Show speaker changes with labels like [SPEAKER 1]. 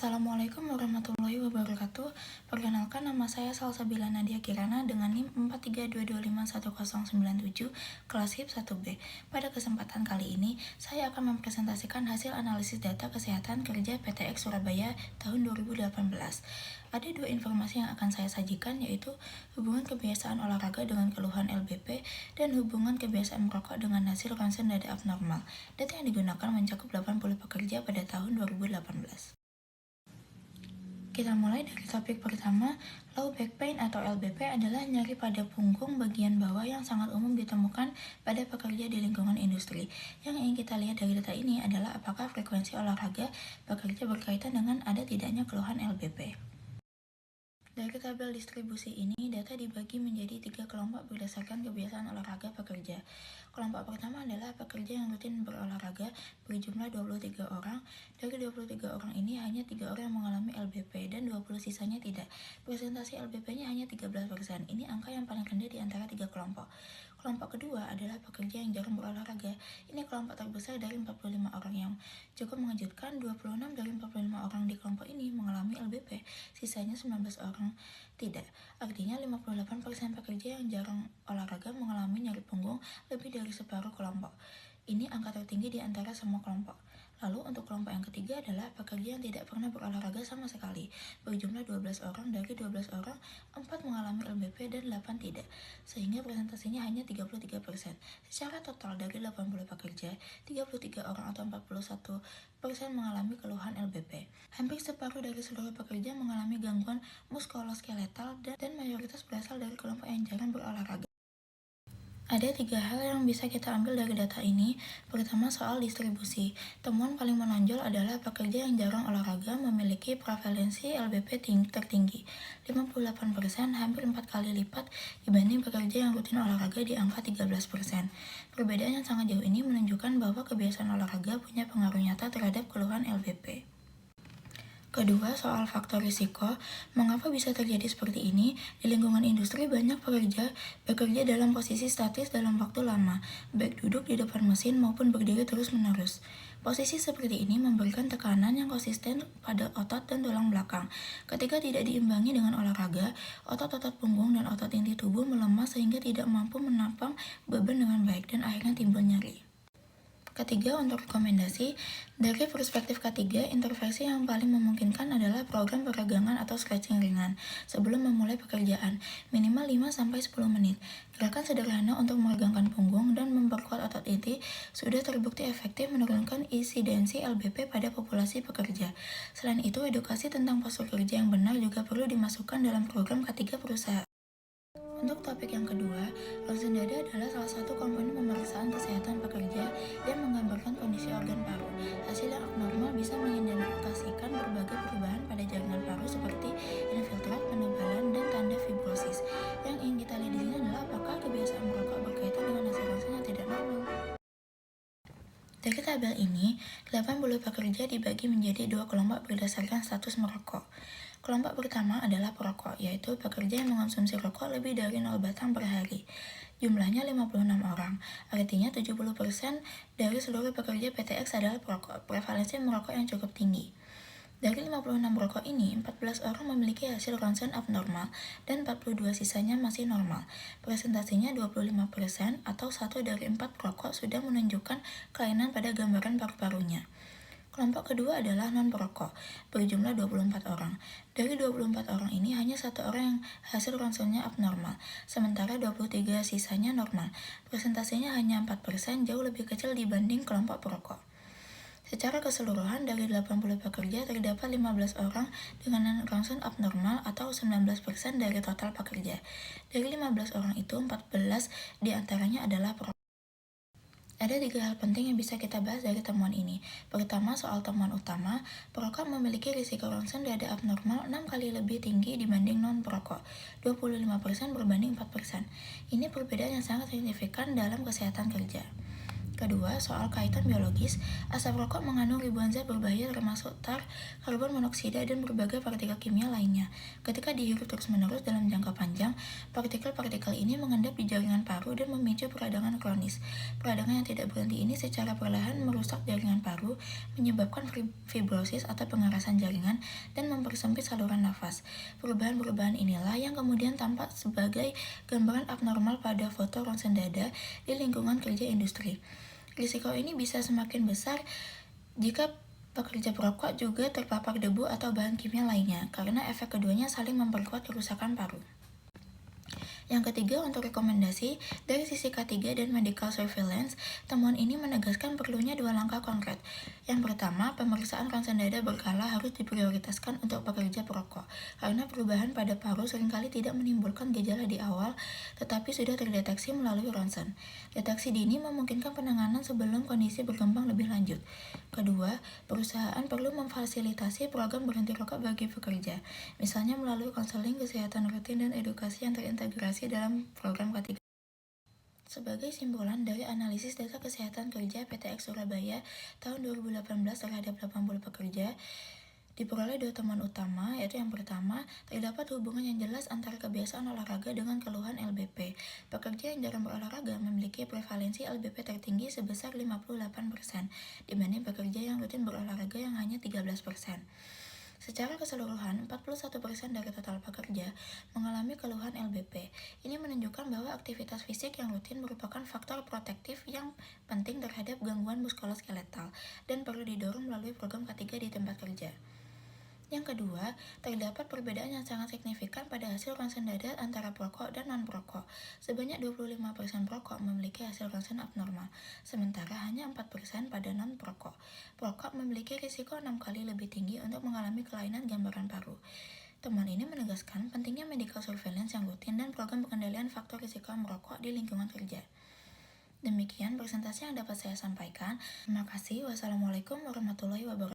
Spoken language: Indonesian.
[SPEAKER 1] Assalamualaikum warahmatullahi wabarakatuh. Perkenalkan, nama saya Salsabila Nadia Kirana dengan NIM 4322510097 kelas HIP 1B. Pada kesempatan kali ini, saya akan mempresentasikan hasil analisis data kesehatan kerja PTX Surabaya tahun 2018. Ada dua informasi yang akan saya sajikan, yaitu hubungan kebiasaan olahraga dengan keluhan LBP dan hubungan kebiasaan merokok dengan hasil ronsen dada abnormal. Data yang digunakan mencakup 80 pekerja pada tahun 2018. Kita mulai dari topik pertama. Low back pain atau LBP adalah nyeri pada punggung bagian bawah yang sangat umum ditemukan pada pekerja di lingkungan industri. Yang ingin kita lihat dari data ini adalah apakah frekuensi olahraga pekerja berkaitan dengan ada tidaknya keluhan LBP. Dari tabel distribusi ini, data dibagi menjadi 3 kelompok berdasarkan kebiasaan olahraga pekerja. Kelompok pertama adalah pekerja yang rutin berolahraga berjumlah 23 orang. Dari 23 orang ini, hanya 3 orang yang mengalami LBP dan 20 sisanya tidak. Presentasi LBP-nya hanya 13%. Ini angka yang paling rendah di antara 3 kelompok. Kelompok kedua adalah pekerja yang jarang berolahraga. Ini kelompok terbesar dari 45 orang yang cukup mengejutkan. 26 dari 45 orang di kelompok ini mengalami LBP, sisanya 19 orang tidak. Artinya 58% pekerja yang jarang olahraga mengalami nyeri punggung, lebih dari separuh kelompok. Ini angka tertinggi di antara semua kelompok. Lalu untuk kelompok yang ketiga adalah pekerja yang tidak pernah berolahraga sama sekali. Berjumlah 12 orang, dari 12 orang, 4 mengalami LBP dan 8 tidak. Sehingga presentasinya hanya 33%. Secara total dari 80 pekerja, 33 orang atau 41% mengalami keluhan LBP. Hampir separuh dari seluruh pekerja mengalami gangguan muskuloskeletal dan mayoritas berasal dari kelompok yang jarang berolahraga. Ada 3 hal yang bisa kita ambil dari data ini. Pertama, soal distribusi. Temuan paling menonjol adalah pekerja yang jarang olahraga memiliki prevalensi LBP tertinggi, 58%, hampir 4 kali lipat dibanding pekerja yang rutin olahraga di angka 13%. Perbedaan yang sangat jauh ini menunjukkan bahwa kebiasaan olahraga punya pengaruh nyata terhadap keluhan LBP. Kedua, soal faktor risiko. Mengapa bisa terjadi seperti ini? Di lingkungan industri, banyak pekerja bekerja dalam posisi statis dalam waktu lama, baik duduk di depan mesin maupun berdiri terus-menerus. Posisi seperti ini memberikan tekanan yang konsisten pada otot dan tulang belakang. Ketika tidak diimbangi dengan olahraga, otot-otot punggung dan otot inti tubuh melemah sehingga tidak mampu menopang beban dengan baik dan akhirnya timbul nyeri. Ketiga, untuk rekomendasi, dari perspektif ketiga, intervensi yang paling memungkinkan adalah program peregangan atau stretching ringan sebelum memulai pekerjaan, minimal 5-10 menit. Gerakan sederhana untuk meregangkan punggung dan memperkuat otot inti sudah terbukti efektif menurunkan insidensi LBP pada populasi pekerja. Selain itu, edukasi tentang postur kerja yang benar juga perlu dimasukkan dalam program K3 perusahaan. Untuk topik yang kedua, ronsen dada adalah salah satu komponen pemeriksaan kesehatan pekerja yang menggambarkan kondisi organ paru. Hasil yang abnormal bisa mengindikasikan berbagai perubahan pada jaringan paru seperti infiltrat, penebalan, dan tanda fibrosis. Yang ingin kita lihat di sini adalah apakah kebiasaan merokok berkaitan dengan hasil ronsen yang tidak normal. Dari tabel ini, 80 pekerja dibagi menjadi 2 kelompok berdasarkan status merokok. Kelompok pertama adalah perokok, yaitu pekerja yang mengonsumsi rokok lebih dari 0 batang per hari. Jumlahnya 56 orang, artinya 70% dari seluruh pekerja PTX adalah perokok. Prevalensi merokok yang cukup tinggi. Dari 56 perokok ini, 14 orang memiliki hasil ronsen abnormal dan 42 sisanya masih normal. Presentasinya 25% atau 1 dari 4 perokok sudah menunjukkan kelainan pada gambaran paru-parunya. Kelompok kedua adalah non-perokok, berjumlah 24 orang. Dari 24 orang ini, hanya 1 orang yang hasil ronsennya abnormal, sementara 23 sisanya normal. Presentasinya hanya 4%, jauh lebih kecil dibanding kelompok perokok. Secara keseluruhan, dari 80 pekerja terdapat 15 orang dengan ronsen abnormal atau 19% dari total pekerja. Dari 15 orang itu, 14 diantaranya adalah perokok. Ada 3 hal penting yang bisa kita bahas dari temuan ini. Pertama, soal temuan utama, perokok memiliki risiko ronsen dada abnormal 6 kali lebih tinggi dibanding non-perokok, 25% berbanding 4%. Ini perbedaan yang sangat signifikan dalam kesehatan kerja. Kedua, soal kaitan biologis, asap rokok mengandung ribuan zat berbahaya termasuk tar, karbon monoksida, dan berbagai partikel kimia lainnya. Ketika dihirup terus-menerus dalam jangka panjang, partikel-partikel ini mengendap di jaringan paru dan memicu peradangan kronis. Peradangan yang tidak berhenti ini secara perlahan merusak jaringan paru, menyebabkan fibrosis atau pengerasan jaringan, dan mempersempit saluran nafas. Perubahan-perubahan inilah yang kemudian tampak sebagai gambaran abnormal pada foto ronsen dada di lingkungan kerja industri. Risiko ini bisa semakin besar jika pekerja perokok juga terpapar debu atau bahan kimia lainnya, karena efek keduanya saling memperkuat kerusakan paru. Yang ketiga, untuk rekomendasi, dari sisi K3 dan medical surveillance, temuan ini menegaskan perlunya dua langkah konkret. Yang pertama, pemeriksaan ronsen dada berkala harus diprioritaskan untuk pekerja perokok, karena perubahan pada paru seringkali tidak menimbulkan gejala di awal, tetapi sudah terdeteksi melalui ronsen. Deteksi dini memungkinkan penanganan sebelum kondisi berkembang lebih lanjut. Kedua, perusahaan perlu memfasilitasi program berhenti rokok bagi pekerja, misalnya melalui konseling kesehatan rutin dan edukasi yang terintegrasi dalam program K3. Sebagai simpulan dari analisis data kesehatan kerja PTX Surabaya tahun 2018 terhadap 80 pekerja, diperoleh dua temuan utama, yaitu yang pertama, terdapat hubungan yang jelas antara kebiasaan olahraga dengan keluhan LBP. Pekerja yang jarang berolahraga memiliki prevalensi LBP tertinggi sebesar 58% dibanding pekerja yang rutin berolahraga yang hanya 13%. Secara keseluruhan, 41% dari total pekerja mengalami keluhan LBP. Ini menunjukkan bahwa aktivitas fisik yang rutin merupakan faktor protektif yang penting terhadap gangguan muskuloskeletal dan perlu didorong melalui program K3 di tempat kerja. Yang kedua, terdapat perbedaan yang sangat signifikan pada hasil ronsen dada antara perokok dan non-perokok. Sebanyak 25% perokok memiliki hasil ronsen abnormal, sementara hanya 4% pada non-perokok. Perokok memiliki risiko 6 kali lebih tinggi untuk mengalami kelainan gambaran paru. Temuan ini menegaskan pentingnya medical surveillance yang rutin dan program pengendalian faktor risiko merokok di lingkungan kerja. Demikian presentasi yang dapat saya sampaikan. Terima kasih. Wassalamualaikum warahmatullahi wabarakatuh.